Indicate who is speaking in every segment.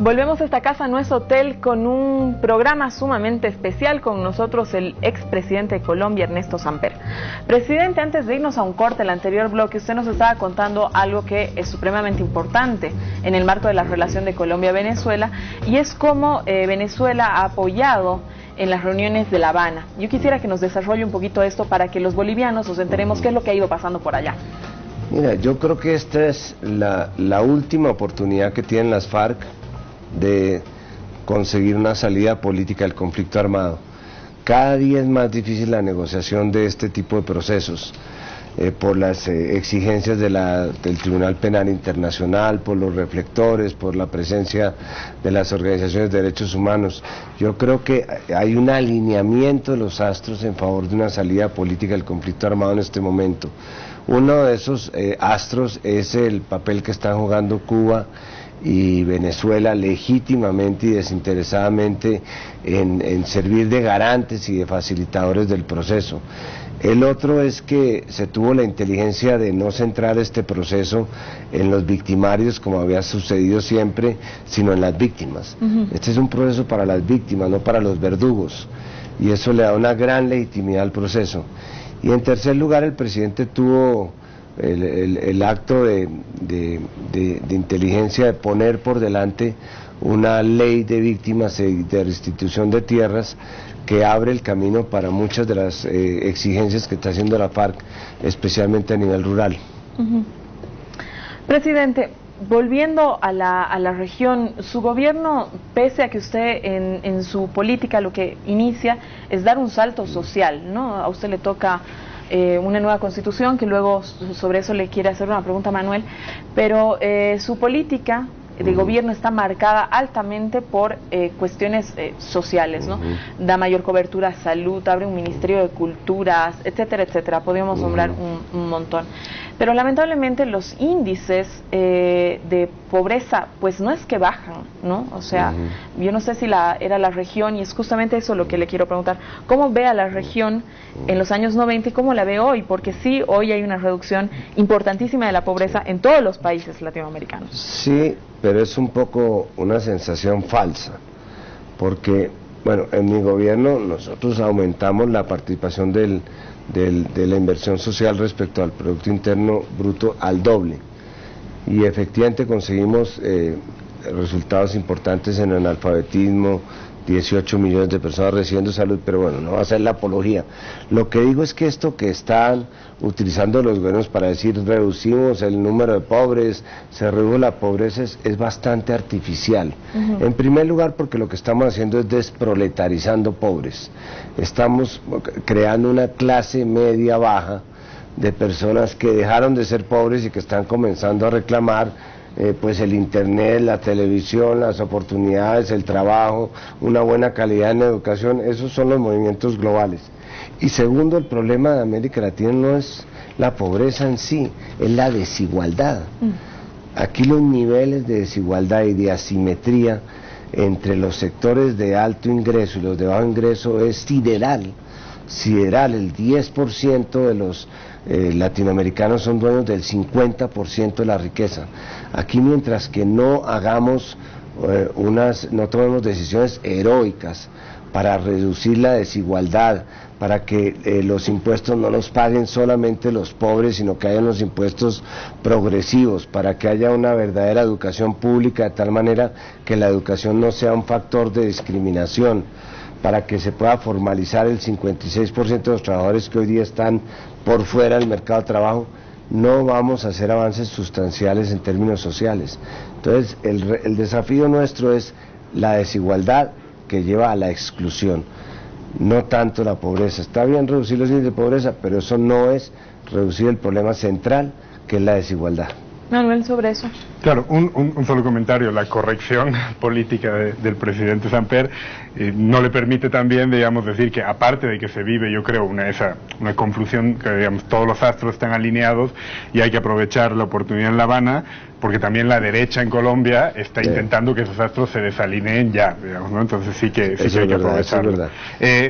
Speaker 1: Volvemos a esta casa, no es hotel, con un programa sumamente especial. Con nosotros el expresidente de Colombia, Ernesto Samper. Presidente, antes de irnos a un corte, el anterior bloque, usted nos estaba contando algo que es supremamente importante en el marco de la relación de Colombia-Venezuela, y es cómo Venezuela ha apoyado en las reuniones de La Habana. Yo quisiera que nos desarrolle un poquito esto para que los bolivianos nos enteremos qué es lo que ha ido pasando por allá.
Speaker 2: Mira, yo creo que esta es la última oportunidad que tienen las FARC de conseguir una salida política al conflicto armado. Cada día es más difícil la negociación de este tipo de procesos, por las exigencias del Tribunal Penal Internacional, por los reflectores, por la presencia de las organizaciones de derechos humanos. Yo creo que hay un alineamiento de los astros en favor de una salida política al conflicto armado en este momento. Uno de esos astros es el papel que están jugando Cuba y Venezuela legítimamente y desinteresadamente en servir de garantes y de facilitadores del proceso. El otro es que se tuvo la inteligencia de no centrar este proceso en los victimarios, como había sucedido siempre, sino en las víctimas. Este es un proceso para las víctimas, no para los verdugos, y eso le da una gran legitimidad al proceso. Y en tercer lugar, el presidente tuvo el acto de inteligencia de poner por delante una ley de víctimas y de restitución de tierras que abre el camino para muchas de las exigencias que está haciendo la FARC, especialmente a nivel rural.
Speaker 1: Presidente, volviendo a la región, su gobierno, pese a que usted en su política lo que inicia es dar un salto social, ¿no? A usted le toca una nueva constitución, que luego sobre eso le quiere hacer una pregunta a Manuel, pero su política de gobierno está marcada altamente por cuestiones sociales, ¿no? Da mayor cobertura a salud, abre un ministerio de culturas, etcétera, etcétera. Podríamos nombrar un montón. Pero lamentablemente los índices de pobreza, pues no es que bajan, ¿no? O sea, yo no sé si era la región, y es justamente eso lo que le quiero preguntar. ¿Cómo ve a la región en los años 90 y cómo la ve hoy? Porque sí, hoy hay una reducción importantísima de la pobreza en todos los países latinoamericanos. Sí,
Speaker 2: pero es un poco una sensación falsa, porque, bueno, en mi gobierno nosotros aumentamos la participación de la inversión social respecto al Producto Interno Bruto al doble, y efectivamente conseguimos resultados importantes en el analfabetismo, 18 millones de personas recibiendo salud, pero bueno, no va a ser la apología. Lo que digo es que esto que están utilizando los gobiernos para decir reducimos el número de pobres, se redujo la pobreza, es bastante artificial. En primer lugar, porque lo que estamos haciendo es desproletarizando pobres. Estamos creando una clase media baja de personas que dejaron de ser pobres y que están comenzando a reclamar pues el internet, la televisión, las oportunidades, el trabajo, una buena calidad en la educación. Esos son los movimientos globales. Y segundo, el problema de América Latina no es la pobreza en sí, es la desigualdad. Aquí los niveles de desigualdad y de asimetría entre los sectores de alto ingreso y los de bajo ingreso es sideral. El 10% de los latinoamericanos son dueños del 50% de la riqueza. Aquí, mientras que no hagamos no tomemos decisiones heroicas para reducir la desigualdad, para que los impuestos no los paguen solamente los pobres, sino que haya unos impuestos progresivos, para que haya una verdadera educación pública, de tal manera que la educación no sea un factor de discriminación, para que se pueda formalizar el 56% de los trabajadores que hoy día están por fuera del mercado de trabajo, no vamos a hacer avances sustanciales en términos sociales. Entonces, el desafío nuestro es la desigualdad que lleva a la exclusión, no tanto la pobreza. Está bien reducir los índices de pobreza, pero eso no es reducir el problema central, que es la desigualdad.
Speaker 1: Manuel, sobre eso.
Speaker 3: Claro, un solo comentario. La corrección política del presidente Samper no le permite también, digamos, decir que aparte de que se vive, yo creo, una confusión, que digamos todos los astros están alineados y hay que aprovechar la oportunidad en La Habana, porque también la derecha en Colombia está intentando que esos astros se desalineen ya, digamos, ¿no? Entonces sí que hay que aprovecharlo.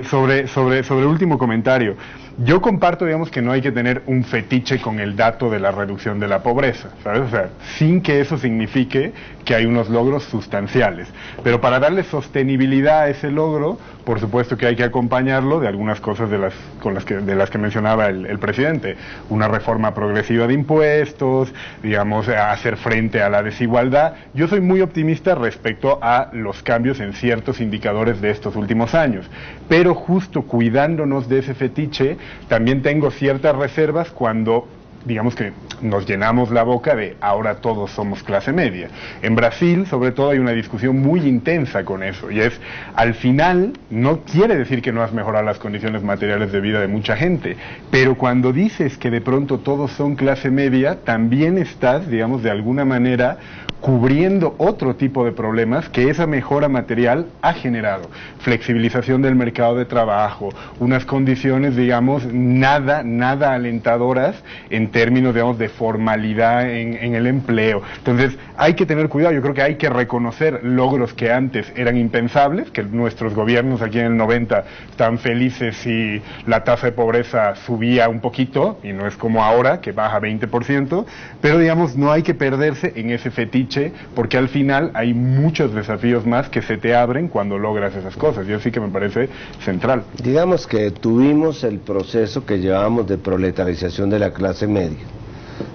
Speaker 3: Sobre el último comentario, yo comparto, digamos, que no hay que tener un fetiche con el dato de la reducción de la pobreza, ¿sabes? O sea, sin que eso signifique que hay unos logros sustanciales. Pero para darle sostenibilidad a ese logro, por supuesto que hay que acompañarlo de algunas cosas de las que mencionaba el presidente. Una reforma progresiva de impuestos, digamos, hacer frente a la desigualdad. Yo soy muy optimista respecto a los cambios en ciertos indicadores de estos últimos años. Pero justo cuidándonos de ese fetiche, también tengo ciertas reservas cuando, digamos, que nos llenamos la boca de ahora todos somos clase media. En Brasil, sobre todo, hay una discusión muy intensa con eso, y es, al final, no quiere decir que no has mejorado las condiciones materiales de vida de mucha gente, pero cuando dices que de pronto todos son clase media, también estás, digamos, de alguna manera cubriendo otro tipo de problemas que esa mejora material ha generado. Flexibilización del mercado de trabajo, unas condiciones, digamos, nada alentadoras en términos, digamos, de formalidad en el empleo. Entonces, hay que tener cuidado. Yo creo que hay que reconocer logros que antes eran impensables, que nuestros gobiernos aquí en el 90 estaban felices si la tasa de pobreza subía un poquito, y no es como ahora, que baja 20%, pero, digamos, no hay que perderse en ese fetiche, porque al final hay muchos desafíos más que se te abren cuando logras esas cosas. Yo sí que me parece central.
Speaker 2: Digamos que tuvimos el proceso que llevábamos de proletarización de la clase media.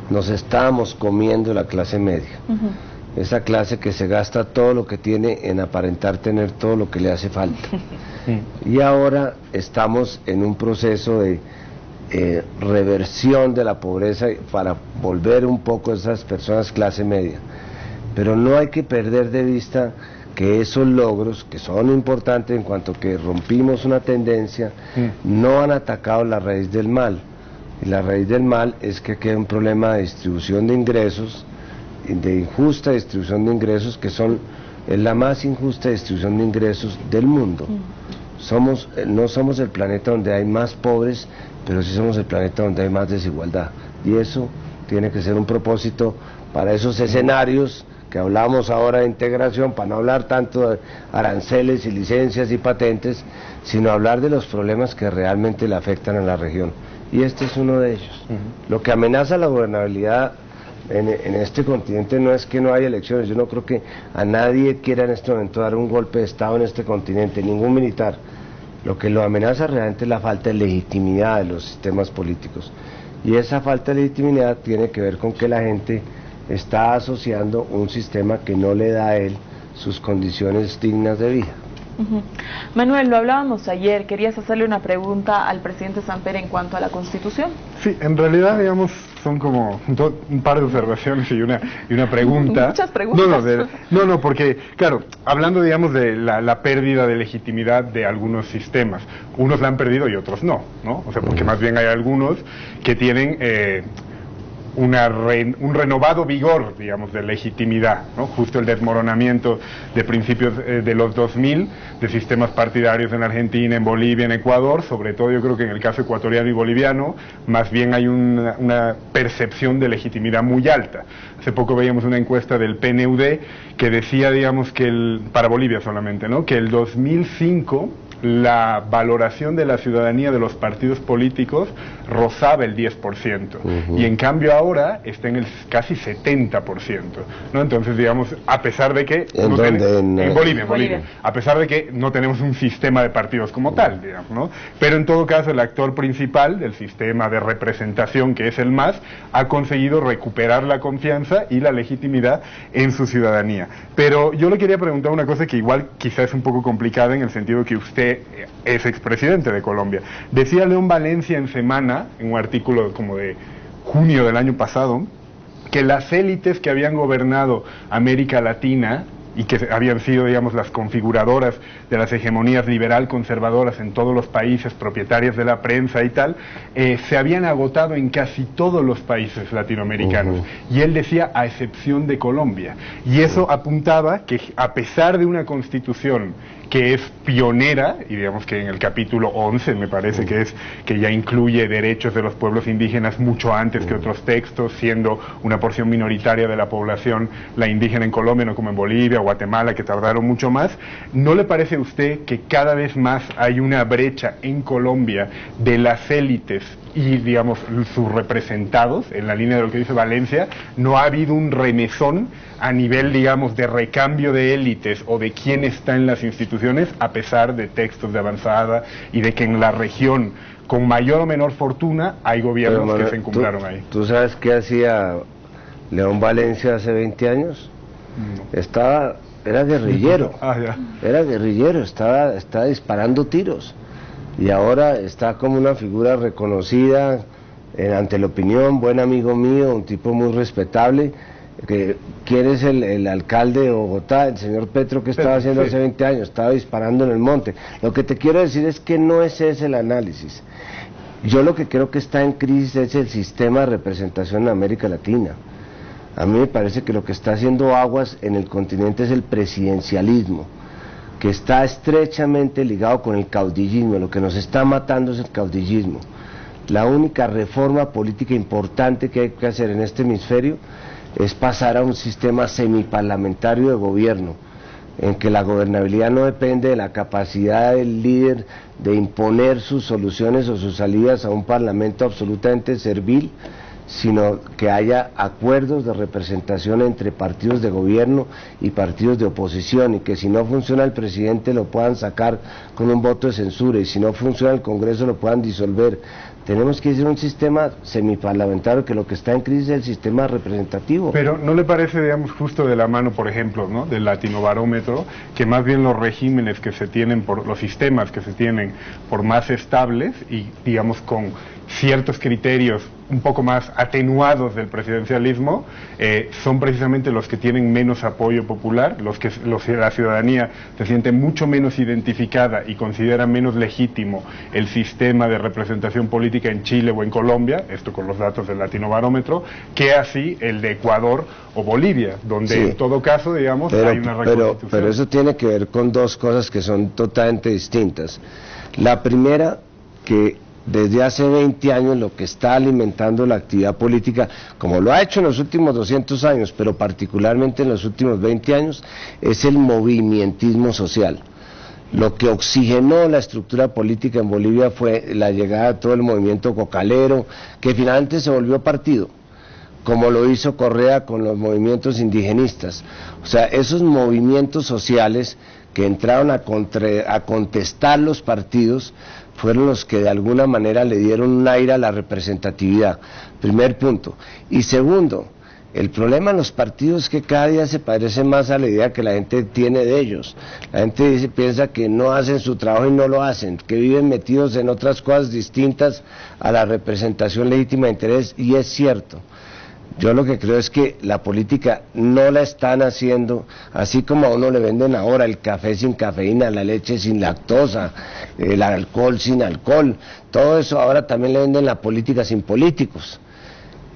Speaker 2: Nos estábamos comiendo la clase media. Esa clase que se gasta todo lo que tiene en aparentar tener todo lo que le hace falta. Y ahora estamos en un proceso de reversión de la pobreza para volver un poco a esas personas clase media. Pero no hay que perder de vista que esos logros, que son importantes en cuanto que rompimos una tendencia, no han atacado la raíz del mal. Y la raíz del mal es que queda un problema de distribución de ingresos, de injusta distribución de ingresos, que es la más injusta distribución de ingresos del mundo. No somos el planeta donde hay más pobres, pero sí somos el planeta donde hay más desigualdad. Y eso tiene que ser un propósito para esos escenarios que hablamos ahora de integración, para no hablar tanto de aranceles y licencias y patentes, sino hablar de los problemas que realmente le afectan a la región. Y este es uno de ellos. Lo que amenaza la gobernabilidad en este continente no es que no haya elecciones. Yo no creo que a nadie quiera en este momento dar un golpe de Estado en este continente, ningún militar. Lo que lo amenaza realmente es la falta de legitimidad de los sistemas políticos. Y esa falta de legitimidad tiene que ver con que la gente está asociando un sistema que no le da a él sus condiciones dignas de vida.
Speaker 1: Manuel, lo hablábamos ayer, querías hacerle una pregunta al presidente Samper en cuanto a la Constitución.
Speaker 3: Sí, en realidad, digamos, son como un par de observaciones y una pregunta.
Speaker 1: Muchas preguntas.
Speaker 3: No, porque, claro, hablando, digamos, de la pérdida de legitimidad de algunos sistemas, unos la han perdido y otros no, ¿no? O sea, porque más bien hay algunos que tienen un renovado vigor, digamos, de legitimidad, ¿no? Justo el desmoronamiento de principios de los 2000, de sistemas partidarios en Argentina, en Bolivia, en Ecuador, sobre todo yo creo que en el caso ecuatoriano y boliviano, más bien hay una percepción de legitimidad muy alta. Hace poco veíamos una encuesta del PNUD que decía, digamos, que para Bolivia solamente, ¿no?, que el 2005 la valoración de la ciudadanía de los partidos políticos rozaba el 10%, y en cambio ahora está en el casi 70%, ¿no? Entonces, digamos, a pesar de que en Bolivia, a pesar de que no tenemos un sistema de partidos como tal, digamos, ¿no? Pero en todo caso el actor principal del sistema de representación, que es el MAS, ha conseguido recuperar la confianza y la legitimidad en su ciudadanía. Pero yo le quería preguntar una cosa que igual quizás es un poco complicada, en el sentido que usted es expresidente de Colombia. Decía León Valencia en Semana, en un artículo como de junio del año pasado, que las élites que habían gobernado América Latina y que habían sido, digamos, las configuradoras de las hegemonías liberal conservadoras en todos los países, propietarias de la prensa y tal, se habían agotado en casi todos los países latinoamericanos. Y él decía, a excepción de Colombia. Y eso apuntaba que, a pesar de una constitución que es pionera, y digamos que en el capítulo 11 me parece que ya incluye derechos de los pueblos indígenas mucho antes que otros textos, siendo una porción minoritaria de la población la indígena en Colombia, no como en Bolivia, Guatemala, que tardaron mucho más. ¿No le parece a usted que cada vez más hay una brecha en Colombia de las élites y, digamos, sus representados, en la línea de lo que dice Valencia? ¿No ha habido un remesón a nivel, digamos, de recambio de élites o de quién está en las instituciones, a pesar de textos de avanzada y de que en la región, con mayor o menor fortuna, hay gobiernos que se encumbraron ahí?
Speaker 2: ¿Tú sabes qué hacía León Valencia hace 20 años? No. Era guerrillero. Era guerrillero, estaba disparando tiros. Y ahora está como una figura reconocida ante la opinión, buen amigo mío, un tipo muy respetable. ¿Quién es el alcalde de Bogotá? El señor Petro, que estaba haciendo hace 20 años, estaba disparando en el monte. Lo que te quiero decir es que no es ese el análisis. Yo lo que creo que está en crisis es el sistema de representación en América Latina. A mí me parece que lo que está haciendo aguas en el continente es el presidencialismo, que está estrechamente ligado con el caudillismo. Lo que nos está matando es el caudillismo. La única reforma política importante que hay que hacer en este hemisferio es pasar a un sistema semiparlamentario de gobierno, en que la gobernabilidad no depende de la capacidad del líder de imponer sus soluciones o sus salidas a un parlamento absolutamente servil, sino que haya acuerdos de representación entre partidos de gobierno y partidos de oposición, y que si no funciona el presidente lo puedan sacar con un voto de censura, y si no funciona el Congreso lo puedan disolver. Tenemos que hacer un sistema semiparlamentario, que lo que está en crisis es el sistema representativo.
Speaker 3: Pero ¿no le parece, digamos, justo de la mano, por ejemplo, ¿no?, del Latinobarómetro, que más bien los regímenes que se tienen, los sistemas que se tienen por más estables y, digamos, con ciertos criterios un poco más atenuados del presidencialismo, son precisamente los que tienen menos apoyo popular, los que la ciudadanía se siente mucho menos identificada y considera menos legítimo el sistema de representación política en Chile o en Colombia, esto con los datos del Latinobarómetro, que así el de Ecuador o Bolivia, donde en todo caso, digamos, hay una reconstitución.
Speaker 2: Pero eso tiene que ver con dos cosas que son totalmente distintas. La primera, que desde hace 20 años lo que está alimentando la actividad política, como lo ha hecho en los últimos 200 años, pero particularmente en los últimos 20 años, es el movimientismo social. Lo que oxigenó la estructura política en Bolivia fue la llegada de todo el movimiento cocalero, que finalmente se volvió partido, como lo hizo Correa con los movimientos indigenistas. O sea, esos movimientos sociales que entraron a contestar los partidos fueron los que de alguna manera le dieron un aire a la representatividad. Primer punto. Y segundo, el problema en los partidos es que cada día se parece más a la idea que la gente tiene de ellos. La gente piensa que no hacen su trabajo y no lo hacen, que viven metidos en otras cosas distintas a la representación legítima de interés, y es cierto. Yo lo que creo es que la política no la están haciendo, así como a uno le venden ahora el café sin cafeína, la leche sin lactosa, el alcohol sin alcohol, todo eso ahora también le venden la política sin políticos.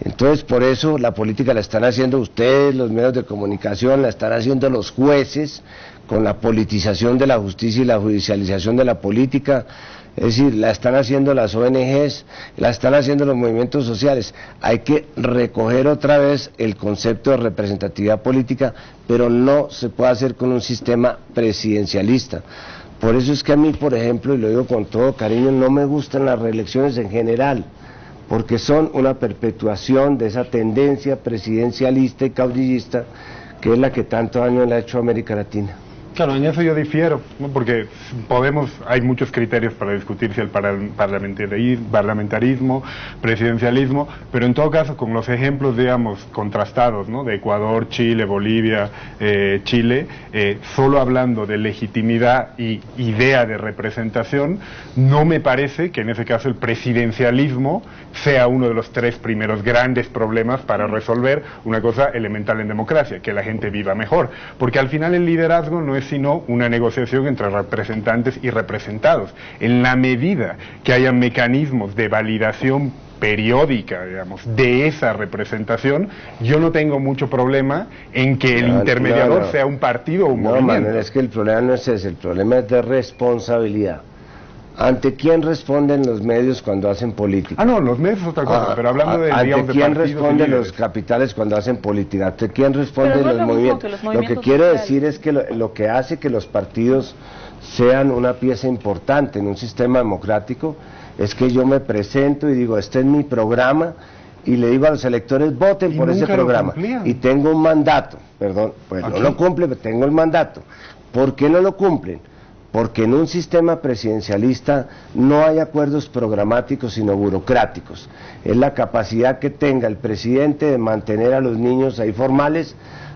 Speaker 2: Entonces, por eso la política la están haciendo ustedes, los medios de comunicación, la están haciendo los jueces, con la politización de la justicia y la judicialización de la política. Es decir, la están haciendo las ONGs, la están haciendo los movimientos sociales. Hay que recoger otra vez el concepto de representatividad política, pero no se puede hacer con un sistema presidencialista. Por eso es que a mí, por ejemplo, y lo digo con todo cariño, no me gustan las reelecciones en general, porque son una perpetuación de esa tendencia presidencialista y caudillista que es la que tanto daño le ha hecho a América Latina.
Speaker 3: Claro, en eso yo difiero, ¿no?, porque hay muchos criterios para discutir si el parlamentarismo, presidencialismo, pero en todo caso con los ejemplos, digamos, contrastados, ¿no?, de Ecuador, Chile, Bolivia, Chile, solo hablando de legitimidad y idea de representación, no me parece que en ese caso el presidencialismo sea uno de los tres primeros grandes problemas para resolver una cosa elemental en democracia, que la gente viva mejor, porque al final el liderazgo no es sino una negociación entre representantes y representados. En la medida que haya mecanismos de validación periódica, digamos, de esa representación, yo no tengo mucho problema en que el intermediador sea un partido o un movimiento.
Speaker 2: Manuel, es que el problema no es ese, el problema es de responsabilidad. ¿Ante quién responden los medios cuando hacen política?
Speaker 3: No, los medios es otra cosa, pero hablando de, digamos,
Speaker 2: ¿ante quién responden los capitales cuando hacen política? ¿Ante quién responden los movimientos? Lo que quiero decir es que lo que hace que los partidos sean una pieza importante en un sistema democrático es que yo me presento y digo, este es mi programa, y le digo a los electores, voten por ese programa. Y tengo un mandato, perdón, pues no lo cumple, pero tengo el mandato. ¿Por qué no lo cumplen? Porque en un sistema presidencialista no hay acuerdos programáticos sino burocráticos. Es la capacidad que tenga el presidente de mantener a los niños ahí formales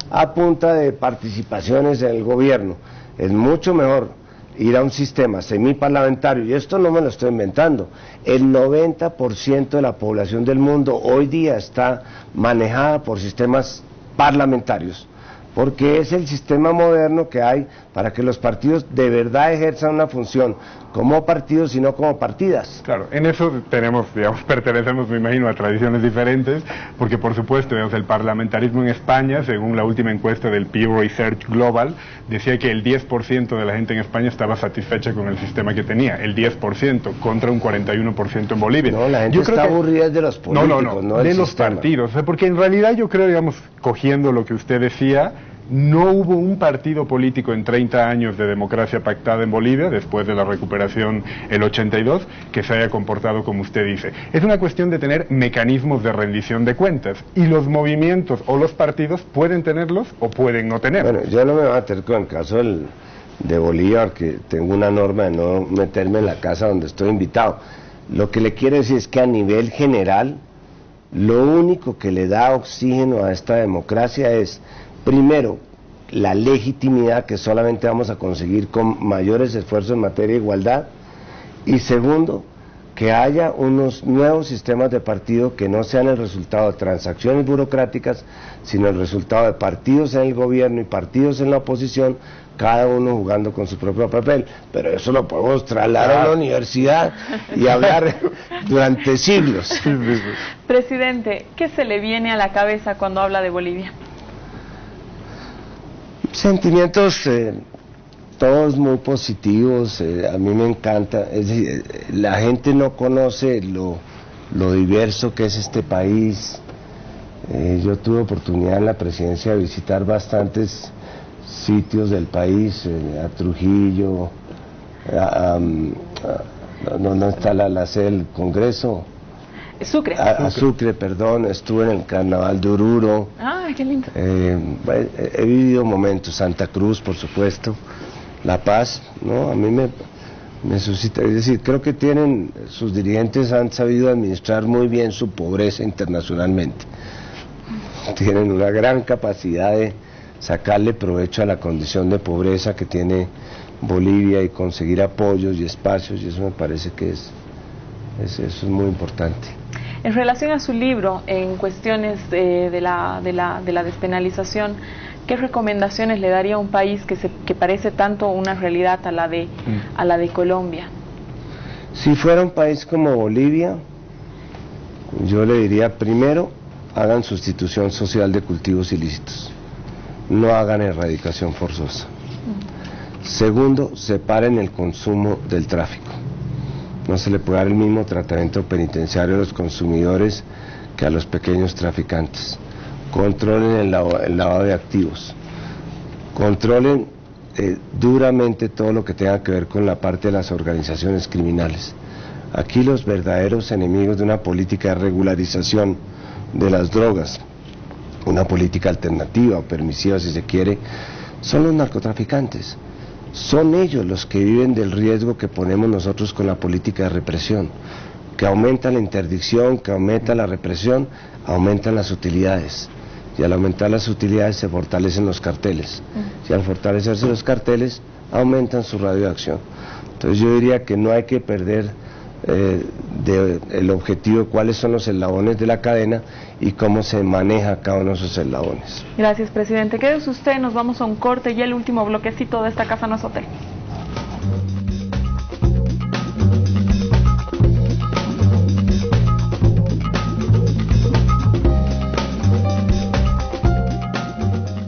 Speaker 2: a punta de participaciones en el gobierno. Es mucho mejor ir a un sistema semiparlamentario, y esto no me lo estoy inventando. El 90% de la población del mundo hoy día está manejada por sistemas parlamentarios, porque es el sistema moderno que hay para que los partidos de verdad ejerzan una función como partidos y no como partidas.
Speaker 3: Claro, en eso tenemos, digamos, pertenecemos, me imagino, a tradiciones diferentes, porque por supuesto, digamos, el parlamentarismo en España, según la última encuesta del Pew Research Global, decía que el 10% de la gente en España estaba satisfecha con el sistema que tenía, el 10%, contra un 41% en Bolivia.
Speaker 2: No, la gente está aburrida de los políticos,
Speaker 3: no de los partidos, porque en realidad yo creo, digamos, cogiendo lo que usted decía, no hubo un partido político en 30 años de democracia pactada en Bolivia, después de la recuperación el 82, que se haya comportado como usted dice. Es una cuestión de tener mecanismos de rendición de cuentas, y los movimientos o los partidos pueden tenerlos o pueden no tenerlos.
Speaker 2: Bueno, yo no me voy a meter con el caso de Bolivia, porque tengo una norma de no meterme en la casa donde estoy invitado. Lo que le quiero decir es que a nivel general, lo único que le da oxígeno a esta democracia es, primero, la legitimidad que solamente vamos a conseguir con mayores esfuerzos en materia de igualdad, y segundo, que haya unos nuevos sistemas de partido que no sean el resultado de transacciones burocráticas, sino el resultado de partidos en el gobierno y partidos en la oposición, cada uno jugando con su propio papel. Pero eso lo podemos trasladar a la universidad y hablar durante siglos.
Speaker 1: Presidente, ¿qué se le viene a la cabeza cuando habla de Bolivia?
Speaker 2: Sentimientos todos muy positivos, a mí me encanta, es decir, la gente no conoce lo diverso que es este país. Yo tuve oportunidad en la presidencia de visitar bastantes sitios del país, a Trujillo, ¿dónde está la sede del Congreso?
Speaker 1: Sucre.
Speaker 2: Sucre, perdón, estuve en el Carnaval de Oruro.
Speaker 1: Qué lindo.
Speaker 2: He vivido momentos, Santa Cruz, por supuesto, La Paz, ¿no? A mí me suscita, es decir, creo que sus dirigentes han sabido administrar muy bien su pobreza internacionalmente. Tienen una gran capacidad de sacarle provecho a la condición de pobreza que tiene Bolivia y conseguir apoyos y espacios, y eso me parece que eso es muy importante.
Speaker 1: En relación a su libro, en cuestiones de la despenalización, ¿qué recomendaciones le daría a un país que parece tanto una realidad a la de Colombia?
Speaker 2: Si fuera un país como Bolivia, yo le diría, primero, hagan sustitución social de cultivos ilícitos, no hagan erradicación forzosa. Segundo, separen el consumo del tráfico. No se le puede dar el mismo tratamiento penitenciario a los consumidores que a los pequeños traficantes. Controlen el lavado de activos. Controlen duramente todo lo que tenga que ver con la parte de las organizaciones criminales. Aquí los verdaderos enemigos de una política de regularización de las drogas, una política alternativa o permisiva si se quiere, son los narcotraficantes. Son ellos los que viven del riesgo que ponemos nosotros con la política de represión, que aumenta la interdicción, que aumenta la represión, aumentan las utilidades, y al aumentar las utilidades se fortalecen los carteles, y al fortalecerse los carteles aumentan su radio de acción. Entonces yo diría que no hay que perder el objetivo de cuáles son los eslabones de la cadena y cómo se maneja cada uno de esos eslabones.
Speaker 1: Gracias, presidente. Quédese usted, nos vamos a un corte y el último bloquecito de esta casa no es hotel.